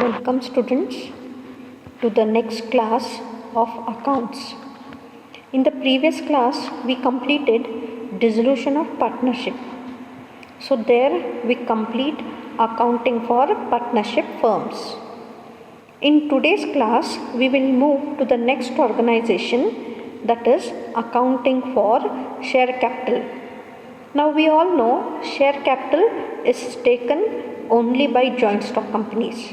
Welcome students to the next class of accounts. In the previous class we completed dissolution of partnership. So there we complete accounting for partnership firms. In today's class we will move to the next organization, that is accounting for share capital. Now we all know share capital is taken only by joint stock companies.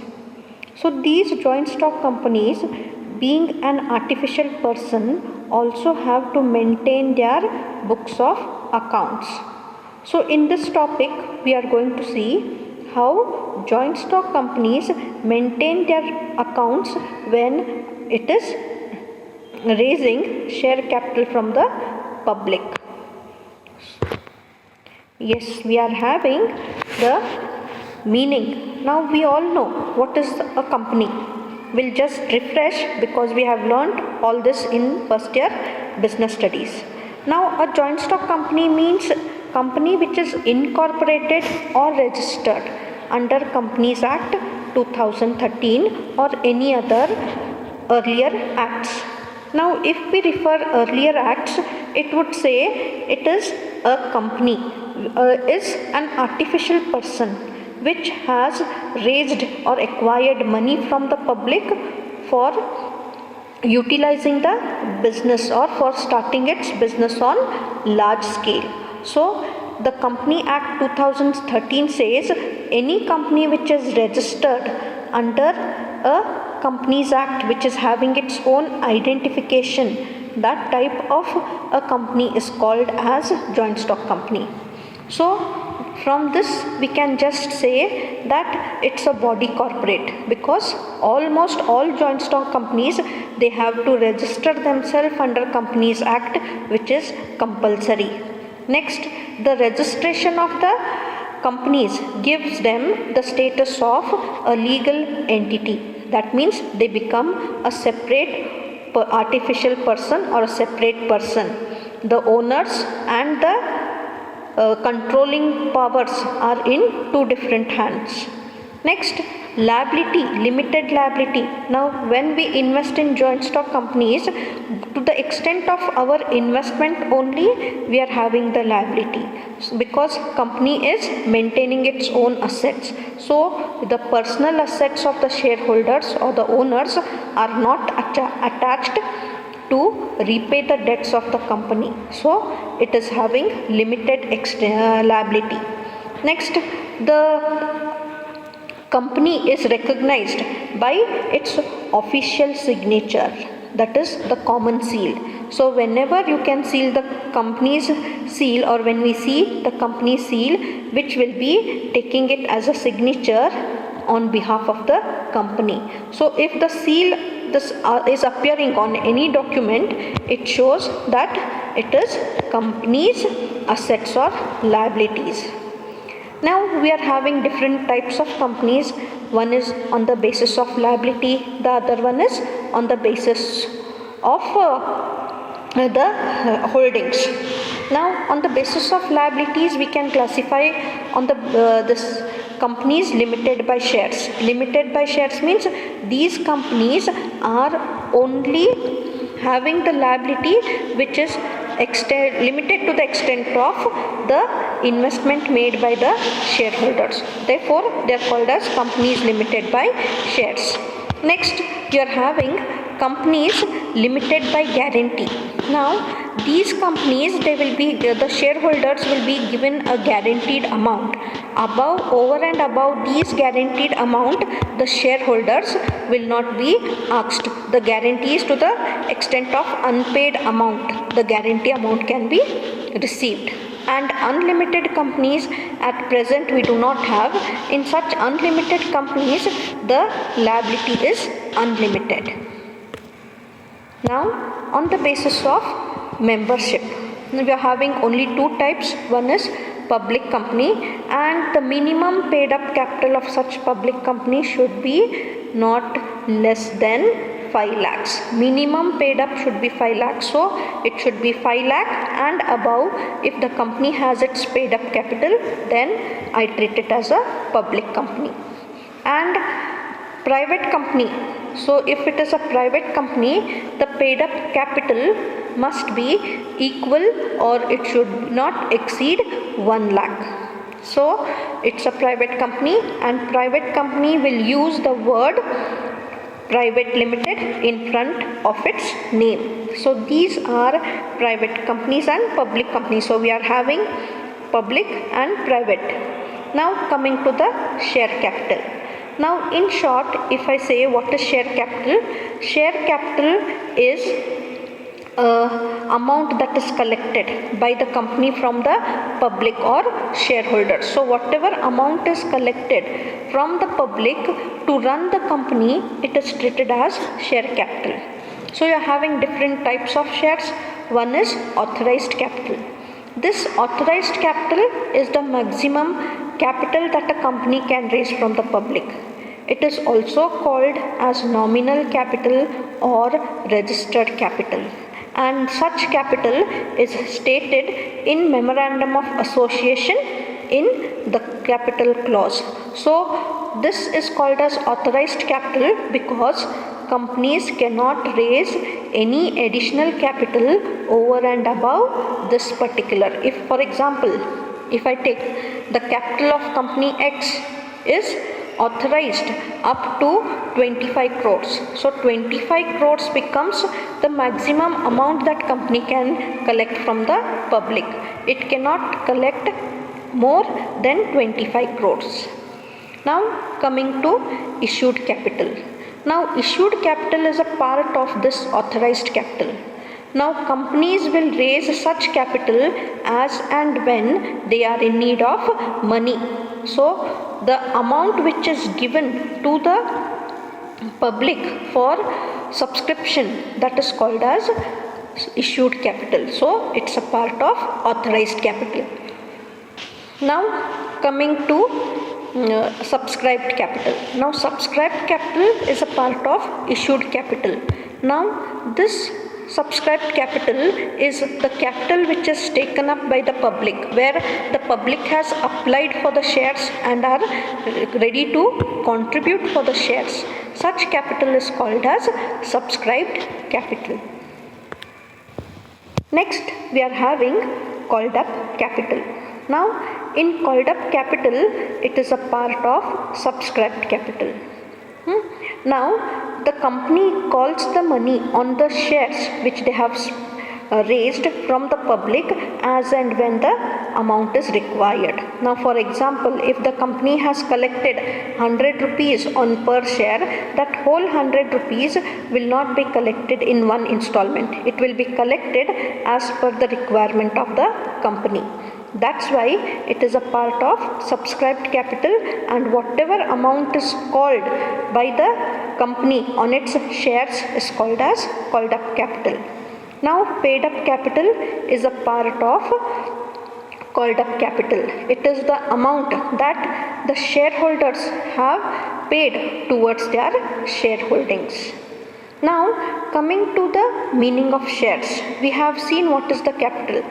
So these joint stock companies, being an artificial person, also have to maintain their books of accounts. So in this topic we are going to see how joint stock companies maintain their accounts when it is raising share capital from the public. Yes, we are having the meaning. Now we all know what is a company. We'll just refresh because we have learned all this in first year business studies. Now a joint stock company means company which is incorporated or registered under Companies Act 2013 or any other earlier acts. Now if we refer earlier acts, it would say it is a company, is an artificial person which has raised or acquired money from the public for utilizing the business or for starting its business on large scale. So the Company Act 2013 says any company which is registered under a Companies Act which is having its own identification, that type of a company is called as joint stock company. So from this we can just say that it's a body corporate, because almost all joint stock companies, they have to register themselves under Companies Act, which is compulsory. Next, the registration of the companies gives them the status of a legal entity. That means they become a separate artificial person or a separate person. The owners and the controlling powers are in two different hands. Next, liability, limited liability. Now when we invest in joint stock companies, to the extent of our investment only we are having the liability, because company is maintaining its own assets. So the personal assets of the shareholders or the owners are not attached to repay the debts of the company. So it is having limited liability. Next, the company is recognized by its official signature, that is the common seal. So whenever you can seal the company's seal, or when we see the company seal, which will be taking it as a signature on behalf of the company. So if the seal is appearing on any document, it shows that it is company's assets or liabilities. Now we are having different types of companies. One is on the basis of liability, the other one is on the basis of the holdings. Now on the basis of liabilities we can classify on the this companies limited by shares. Limited by shares means these companies are only having the liability which is limited to the extent of the investment made by the shareholders. Therefore they are called as companies limited by shares. Next, you are having companies limited by guarantee. Now these companies, the shareholders will be given a guaranteed amount. Over and above these guaranteed amount, the shareholders will not be asked. The guarantee is to the extent of unpaid amount. The guarantee amount can be received. And unlimited companies at present we do not have. In such unlimited companies, the liability is unlimited. Now on the basis of membership, we are having only two types. One is public company, and the minimum paid up capital of such public company should be not less than 5 lakhs. Minimum paid up should be 5 lakhs. So it should be 5 lakh and above. If the company has its paid up capital, then I treat it as a public company. And private company. So if it is a private company, the paid up capital must be equal or it should not exceed 1 lakh. So it's a private company, and private company will use the word private limited in front of its name. So these are private companies and public companies. So we are having public and private. Now coming to the share capital. Now in short, if I say what is share capital is amount that is collected by the company from the public or shareholders. So whatever amount is collected from the public to run the company, it is treated as share capital. So you are having different types of shares. One is authorized capital. This authorized capital is the maximum capital that a company can raise from the public. It is also called as nominal capital or registered capital, and such capital is stated in memorandum of association in the capital clause. So this is called as authorized capital because companies cannot raise any additional capital over and above this particular. If for example, if I take the capital of company X is authorized up to 25 crores. So 25 crores becomes the maximum amount that company can collect from the public. It cannot collect more than 25 crores. Now coming to issued capital. Now issued capital is a part of this authorized capital. Now companies will raise such capital as and when they are in need of money. So the amount which is given to the public for subscription, that is called as issued capital. So it's a part of authorized capital. Now coming to subscribed capital. Now subscribed capital is a part of issued capital. Now this subscribed capital is the capital which is taken up by the public, where the public has applied for the shares and are ready to contribute for the shares. Such capital is called as subscribed capital. Next we are having called up capital. Now in called up capital, it is a part of subscribed capital. Now the company calls the money on the shares which they have raised from the public as and when the amount is required. Now for example, if the company has collected 100 rupees on per share, that whole 100 rupees will not be collected in one installment. It will be collected as per the requirement of the company. That's why it is a part of subscribed capital, and whatever amount is called by the company on its shares is called as called up capital. Now paid up capital is a part of called up capital. It is the amount that the shareholders have paid towards their shareholdings. Now coming to the meaning of shares, we have seen what is the capital.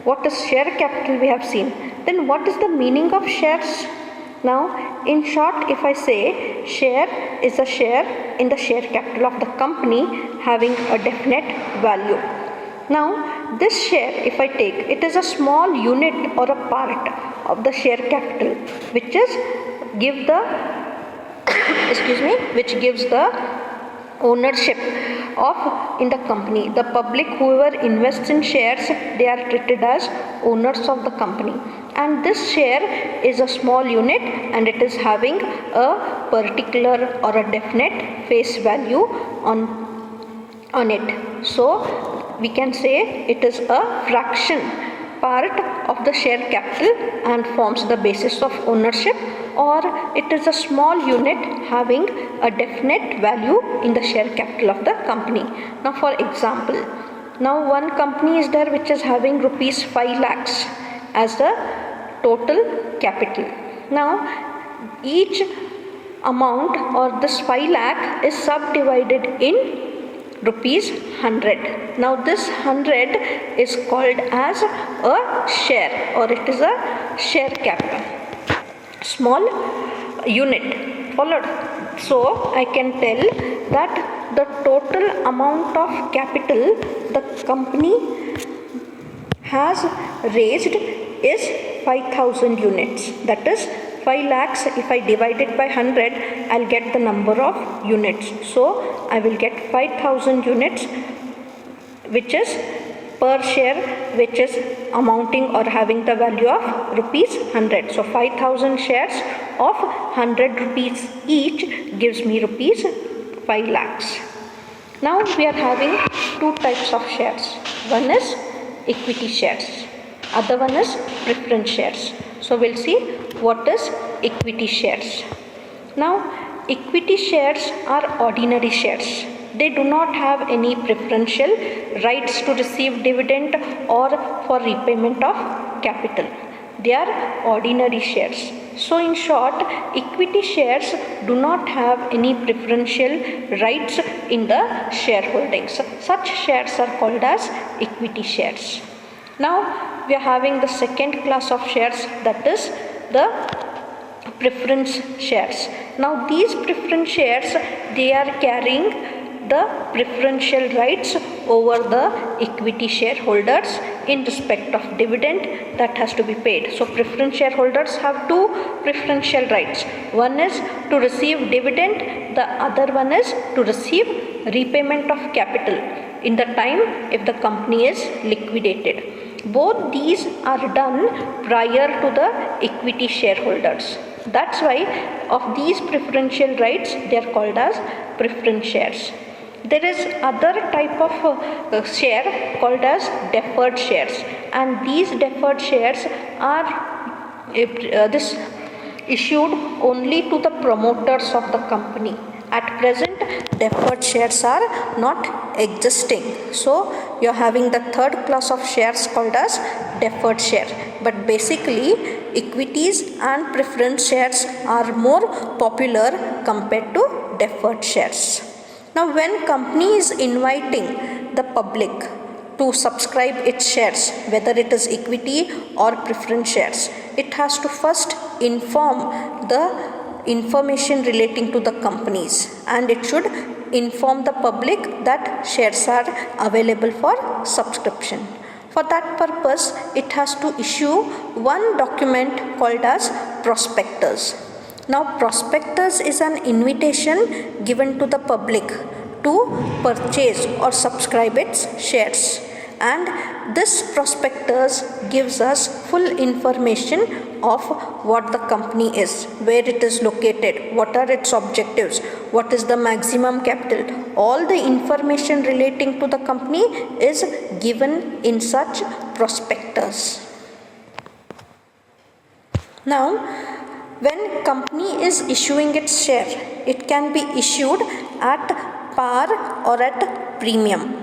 What is share capital we have seen. Then what is the meaning of shares? Now in short, if I say share is a share in the share capital of the company having a definite value. Now this share, if I take, it is a small unit or a part of the share capital which is give the which gives the ownership of in the company. The public, whoever invests in shares, they are treated as owners of the company, and this share is a small unit and it is having a particular or a definite face value on it. So we can say it is a fraction part of the share capital and forms the basis of ownership, or it is a small unit having a definite value in the share capital of the company. Now for example, now one company is there which is having rupees 5 lakhs as the total capital. Now each amount or this 5 lakh is subdivided in rupees 100. Now this 100 is called as a share, or it is a share capital. Small unit. Followed? So I can tell that the total amount of capital the company has raised is 5,000 units. That is 5 lakhs. If I divide it by 100, I'll get the number of units. So I will get 5,000 units, which is per share, which is amounting or having the value of rupees 100. So 5,000 shares of 100 rupees each gives me rupees 5 lakhs. Now we are having two types of shares. One is equity shares, other one is preference shares. So we'll see what is equity shares. Now equity shares are ordinary shares. They do not have any preferential rights to receive dividend or for repayment of capital. They are ordinary shares. So in short, equity shares do not have any preferential rights in the shareholdings. Such shares are called as equity shares. Now we are having the second class of shares, that is the preference shares. Now these preference shares, they are carrying the preferential rights over the equity shareholders in respect of dividend that has to be paid. So preference shareholders have two preferential rights. One is to receive dividend, the other one is to receive repayment of capital in the time if the company is liquidated. Both these are done prior to the equity shareholders. That's why of these preferential rights, they are called as preference shares. There is other type of share called as deferred shares, and these deferred shares are this issued only to the promoters of the company. At present, deferred shares are not existing. So you are having the third class of shares called as deferred share. But basically, equities and preference shares are more popular compared to deferred shares. Now when company is inviting the public to subscribe its shares, whether it is equity or preference shares, it has to first inform the information relating to the companies, and it should inform the public that shares are available for subscription. For that purpose, it has to issue one document called as prospectus. Now prospectus is an invitation given to the public to purchase or subscribe its shares, and this prospectus gives us full information of what the company is, where it is located, what are its objectives, what is the maximum capital. All the information relating to the company is given in such prospectus. Now when company is issuing its share, it can be issued at par or at premium.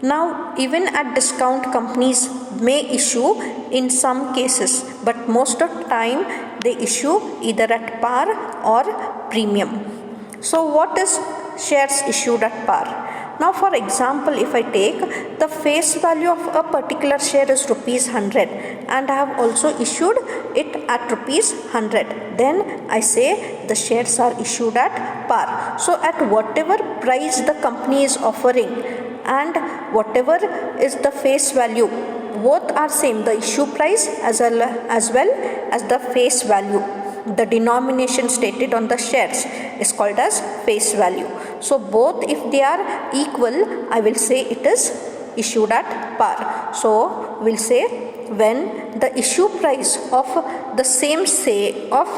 Now even at discount, companies may issue in some cases, but most of the time they issue either at par or premium. So what is shares issued at par? Now for example, if I take the face value of a particular share is rupees 100 and I have also issued it at rupees 100, then I say the shares are issued at par. So at whatever price the company is offering and whatever is the face value, both are same, the issue price as well as the face value. The denomination stated on the shares is called as face value. So both, if they are equal, I will say it is issued at par. So we'll say when the issue price of the same of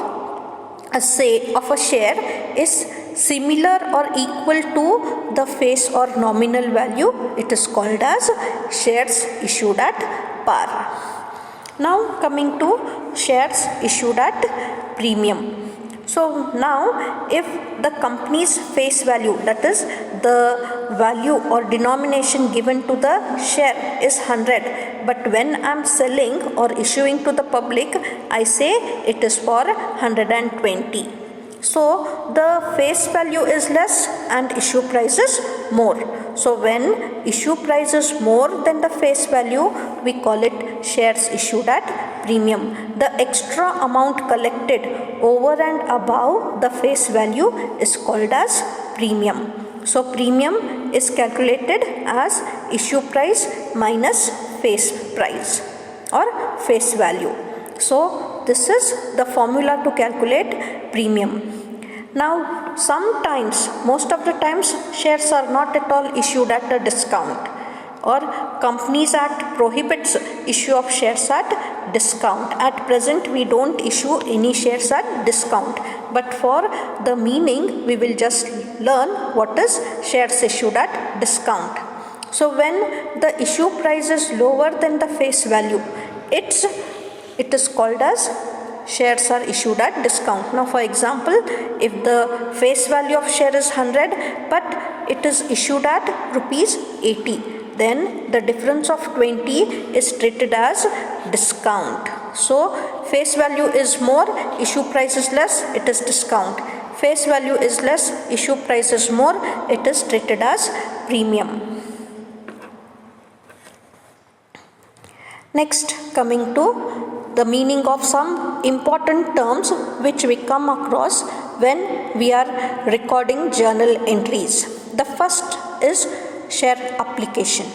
a share is similar or equal to the face or nominal value, it is called as shares issued at par. Now coming to shares issued at premium. So now if the company's face value, that is the value or denomination given to the share, is 100, but when I am selling or issuing to the public, I say it is for 120. So the face value is less and issue price is more. So when issue price is more than the face value, we call it shares issued at premium. The extra amount collected over and above the face value is called as premium. So premium is calculated as issue price minus face price or face value. So this is the formula to calculate premium. Now sometimes, most of the times, shares are not at all issued at a discount, or Companies Act prohibits issue of shares at discount. At present we don't issue any shares at discount, but for the meaning we will just learn what is shares issued at discount. So when the issue price is lower than the face value, it is called as shares are issued at discount. Now for example, if the face value of share is 100 but it is issued at rupees 80, then the difference of 20 is treated as discount. So face value is more, issue price is less, it is discount. Face value is less, issue price is more, it is treated as premium. Next, coming to the meaning of some important terms which we come across when we are recording journal entries. The first is share application.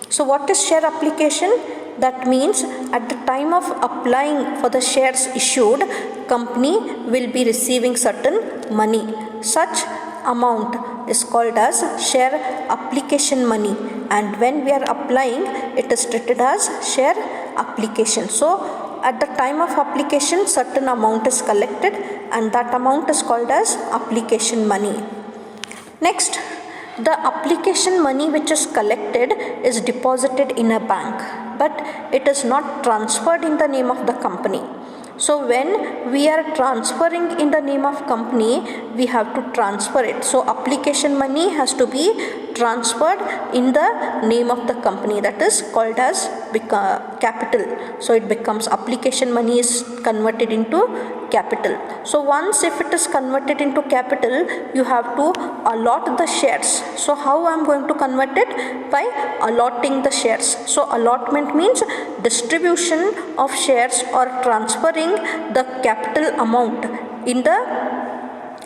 So what is share application? That means at the time of applying for the shares issued, company will be receiving certain money. Such amount is called as share application money, and when we are applying, it is treated as share application. So at the time of application, certain amount is collected and that amount is called as application money. Next, the application money which is collected is deposited in a bank, but it is not transferred in the name of the company. So when we are transferring in the name of company, we have to transfer it. So application money has to be transferred in the name of the company, that is called as capital. So it becomes application money is converted into capital. So once if it is converted into capital, you have to allot the shares. So how I am going to convert it? By allotting the shares. So allotment means distribution of shares or transferring the capital amount in the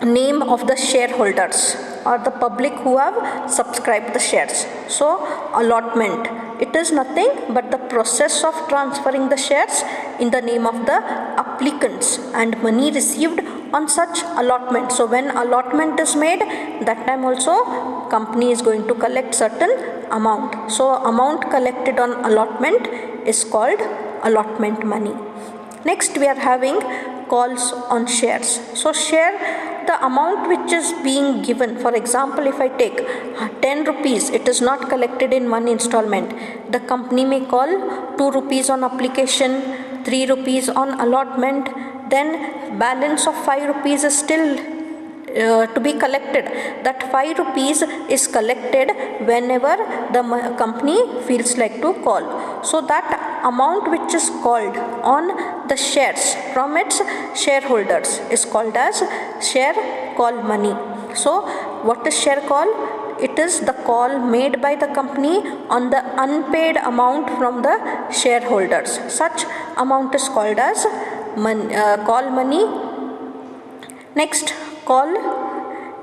name of the shareholders or the public who have subscribed the shares. So allotment, it is nothing but the process of transferring the shares in the name of the applicants and money received on such allotment. So when allotment is made, that time also company is going to collect certain amount. So amount collected on allotment is called allotment money. Next, we are having calls on shares. So share, the amount which is being given, for example, if I take 10 rupees, it is not collected in one installment. The company may call 2 rupees on application, 3 rupees on allotment, then balance of 5 rupees is still to be collected. That 5 rupees is collected whenever the company feels like to call. So that amount which is called on the shares from its shareholders is called as share call money. So what is share call? It is the call made by the company on the unpaid amount from the shareholders. Such amount is called as call money. Next, call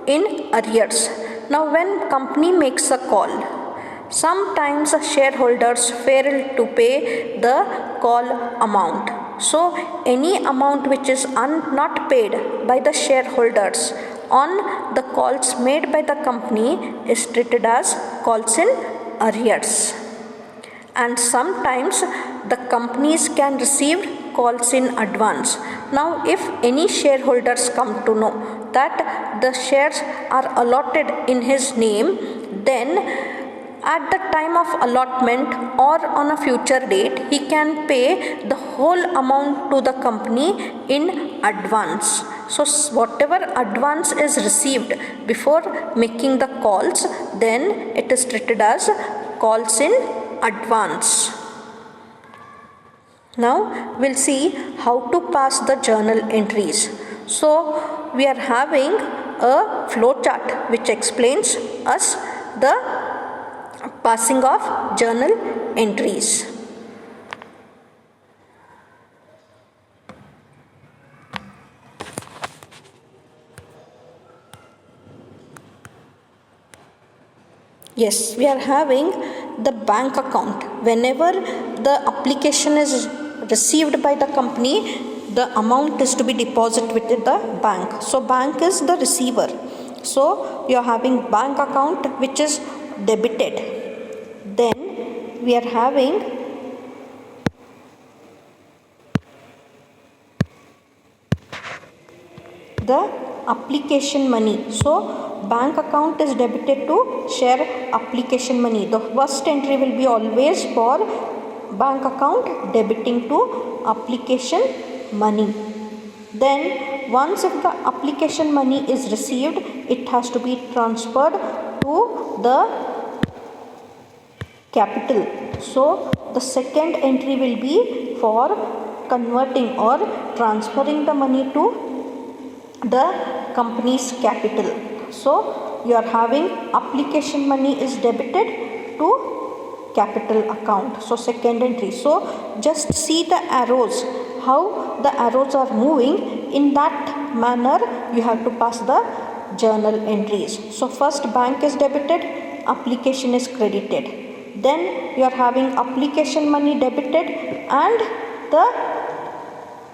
in arrears. Now when company makes a call, sometimes shareholders fail to pay the call amount. So any amount which is not paid by the shareholders on the calls made by the company is treated as calls in arrears. And sometimes the companies can receive calls in advance. Now if any shareholders come to know that the shares are allotted in his name, then at the time of allotment or on a future date, he can pay the whole amount to the company in advance. So whatever advance is received before making the calls, then it is treated as calls in advance. Now we'll see how to pass the journal entries. So we are having a flow chart which explains us the passing of journal entries. Yes, we are having the bank account. Whenever the application is received by the company, the amount is to be deposited with the bank. So bank is the receiver. So you are having bank account which is debited. Then we are having the application money. So bank account is debited to share application money. The first entry will be always for bank account debiting to application money. Then once if the application money is received, it has to be transferred to the capital. So the second entry will be for converting or transferring the money to the company's capital. So you are having application money is debited to capital account. So second entry. So just see the arrows, how the arrows are moving. In that manner you have to pass the journal entries. So first bank is debited, application is credited. Then you are having application money debited and the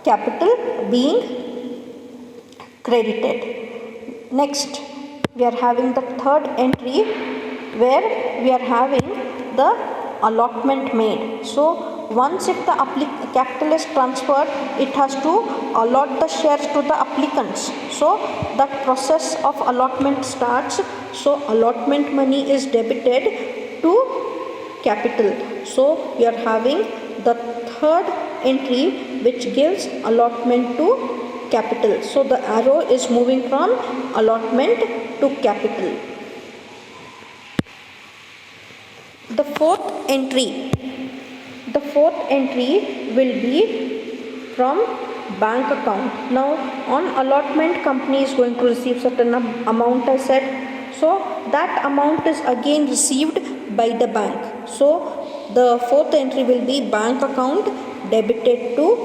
capital being credited. Next we are having the third entry where we are having the allotment made. So once if the capital is transferred, it has to allot the shares to the applicants. So that process of allotment starts. So allotment money is debited to capital. So we are having the third entry which gives allotment to capital. So the arrow is moving from allotment to capital. The fourth entry will be from bank account. Now on allotment, company is going to receive certain amount, I said. So that amount is again received by the bank. So the fourth entry will be bank account debited to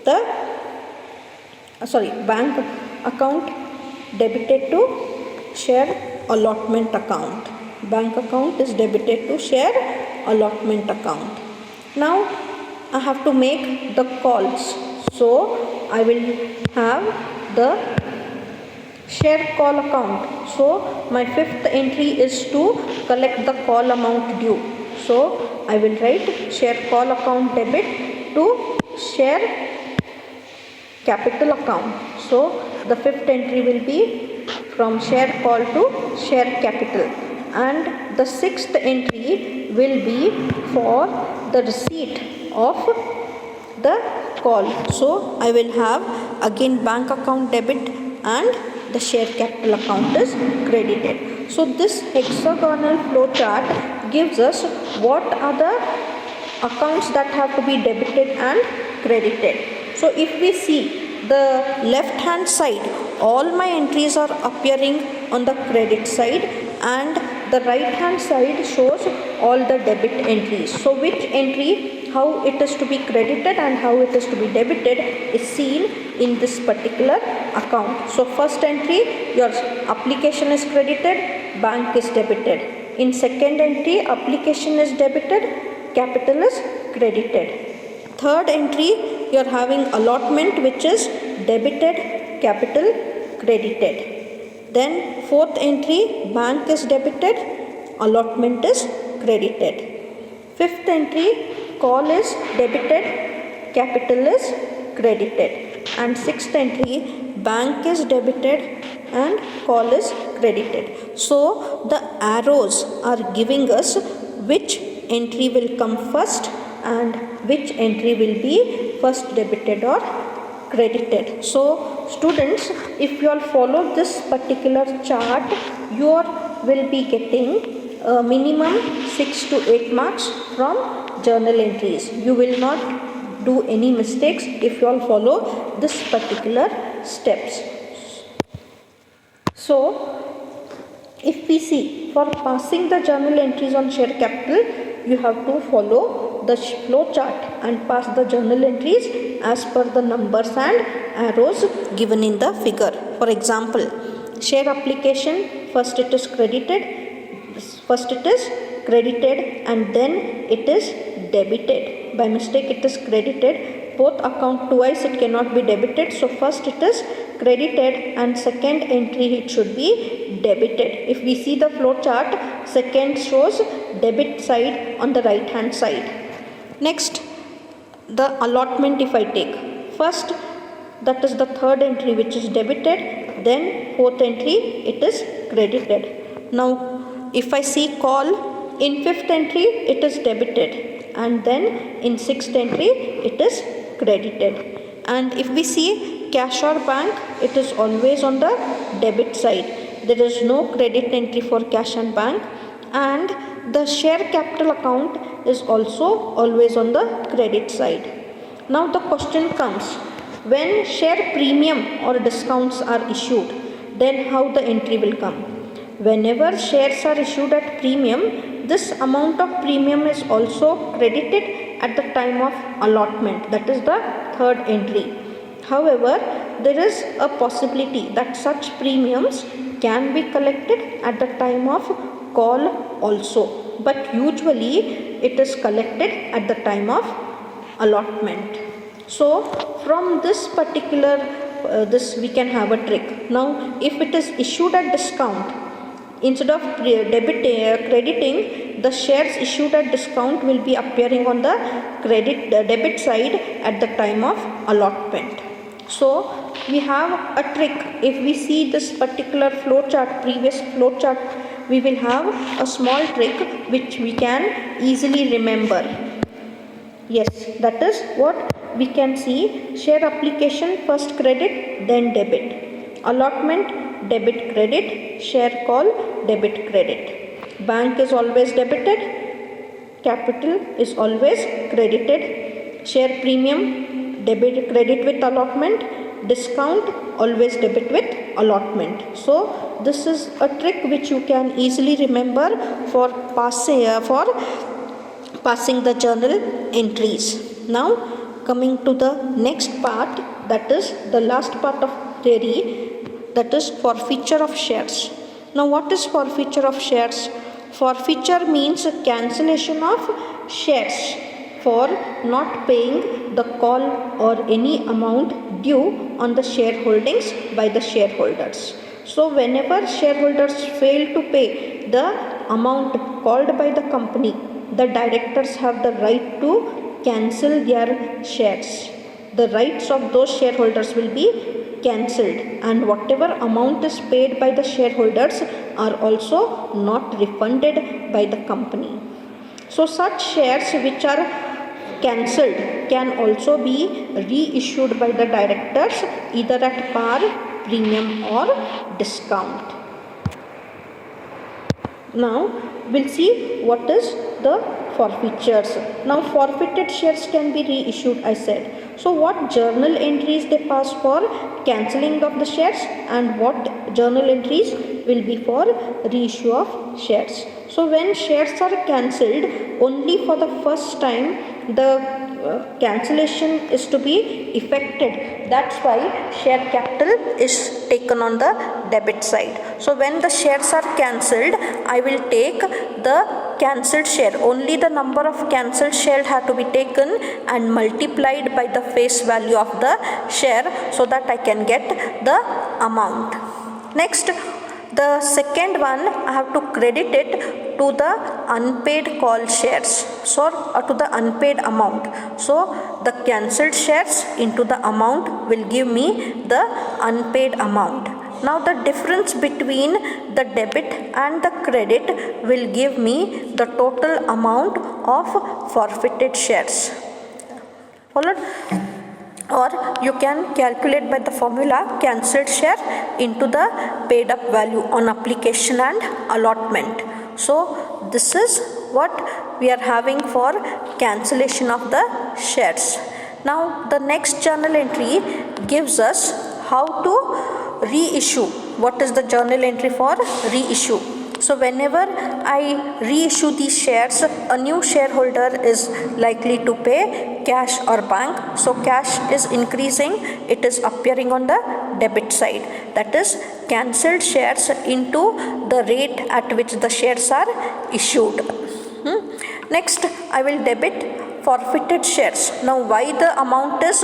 the bank account debited to share allotment account. Bank account is debited to share allotment account. Now I have to make the calls. So I will have the share call account. So my fifth entry is to collect the call amount due. So I will write share call account debit to share capital account. So the fifth entry will be from share call to share capital, and the sixth entry will be for the receipt of the call. So I will have again bank account debit and the share capital account is credited. So this hexagonal flow chart gives us what are the accounts that have to be debited and credited. So if we see the left hand side, all my entries are appearing on the credit side, and the right hand side shows all the debit entries. So which entry, how it is to be credited and how it is to be debited is seen in this particular account. So first entry, your application is credited, bank is debited. In second entry, application is debited, capital is credited. Third entry, you are having allotment which is debited, capital credited. Then fourth entry, bank is debited, allotment is credited. Fifth entry, call is debited, capital is credited. And sixth entry, bank is debited and call is credited. So the arrows are giving us which entry will come first and which entry will be first debited or credited. So students, if you all follow this particular chart, you will be getting a minimum 6 to 8 marks from journal entries. You will not do any mistakes if you all follow this particular steps. So If we see, for passing the journal entries on share capital, you have to follow the flow chart and pass the journal entries as per the numbers and arrows given in the figure. For example, share application, first it is credited and then it is debited. By mistake it is credited, both account twice it cannot be debited, so first it is credited and second entry it should be debited. If we see the flow chart, second shows debit side on the right hand side. Next, the allotment if I take, first that is the third entry which is debited, then fourth entry it is credited. Now if I see call, in fifth entry it is debited and then in sixth entry it is credited. And if we see cash or bank, it is always on the debit side. There is no credit entry for cash and bank, and the share capital account is also always on the credit side. Now the question comes, when share premium or discounts are issued, then how the entry will come? Whenever shares are issued at premium, this amount of premium is also credited at the time of allotment, that is the third entry. However, there is a possibility that such premiums can be collected at the time of call also, but usually it is collected at the time of allotment. So from this particular this we can have a trick. Now if it is issued at discount, instead of crediting, the shares issued at discount will be appearing on the debit side at the time of allotment. So we have a trick. If we see this particular flow chart, previous flow chart, we will have a small trick which we can easily remember. Yes, that is what we can see. Share application, first credit, then debit. Allotment, debit credit. Share call, debit credit. Bank is always debited. Capital is always credited. Share premium, debit credit with allotment. Discount, always debit with allotment. So this is a trick which you can easily remember for passing the journal entries. Now coming to the next part, that is the last part of theory, that is forfeiture of shares. Now what is forfeiture of shares? Forfeiture means cancellation of shares for not paying the call or any amount due on the shareholdings by the shareholders. So whenever shareholders fail to pay the amount called by the company, the directors have the right to cancel their shares. The rights of those shareholders will be cancelled, and whatever amount is paid by the shareholders are also not refunded by the company. So such shares which are cancelled can also be reissued by the directors either at par, premium or discount. Now we'll see what is the forfeitures. Now forfeited shares can be reissued, I said. So what journal entries they pass for cancelling of the shares and what journal entries will be for reissue of shares. So when shares are cancelled, only for the first time the cancellation is to be effected. That's why share capital is taken on the debit side. So when the shares are cancelled, I will take the cancelled share. Only the number of cancelled shares have to be taken and multiplied by the face value of the share so that I can get the amount. Next, the second one, I have to credit it to the unpaid call shares, so to the unpaid amount. So the cancelled shares into the amount will give me the unpaid amount. Now the difference between the debit and the credit will give me the total amount of forfeited shares. Followed? Or you can calculate by the formula cancelled share into the paid up value on application and allotment. So this is what we are having for cancellation of the shares. Now the next journal entry gives us how to reissue what is the journal entry for reissue? So whenever I reissue these shares, a new shareholder is likely to pay cash or bank. So cash is increasing, it is appearing on the debit side. That is cancelled shares into the rate at which the shares are issued. Next, I will debit forfeited shares. Now why the amount is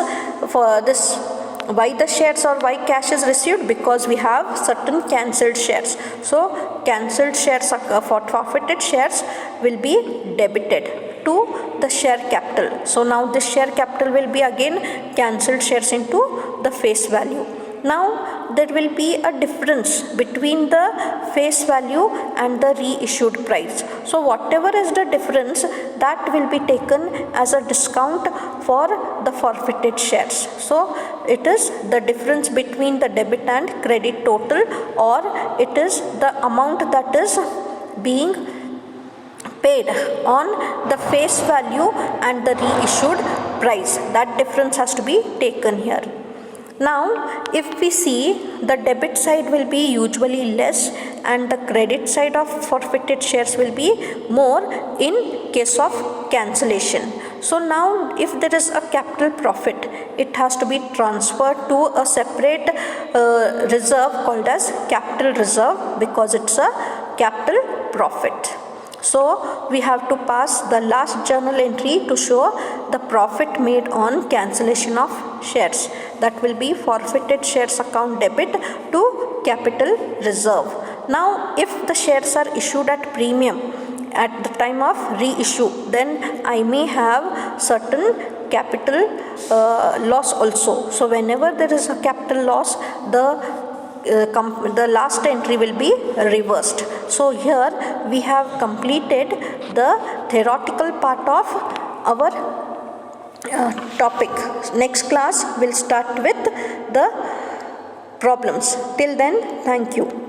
for this? Why the shares or why cash is received? Because we have certain cancelled shares. So cancelled shares for forfeited shares will be debited to the share capital. So now this share capital will be again cancelled shares into the face value. Now there will be a difference between the face value and the reissued price. So whatever is the difference, that will be taken as a discount for the forfeited shares. So it is the difference between the debit and credit total, or it is the amount that is being paid on the face value and the reissued price. That difference has to be taken here. Now, if we see, the debit side will be usually less and the credit side of forfeited shares will be more in case of cancellation. So now if there is a capital profit, it has to be transferred to a separate reserve called as capital reserve, because it's a capital profit. So we have to pass the last journal entry to show the profit made on cancellation of shares. That will be forfeited shares account debit to capital reserve. Now if the shares are issued at premium at the time of reissue, then I may have certain capital loss also. So whenever there is a capital loss, the last entry will be reversed. So here we have completed the theoretical part of our topic. Next class we'll start with the problems. Till then, thank you.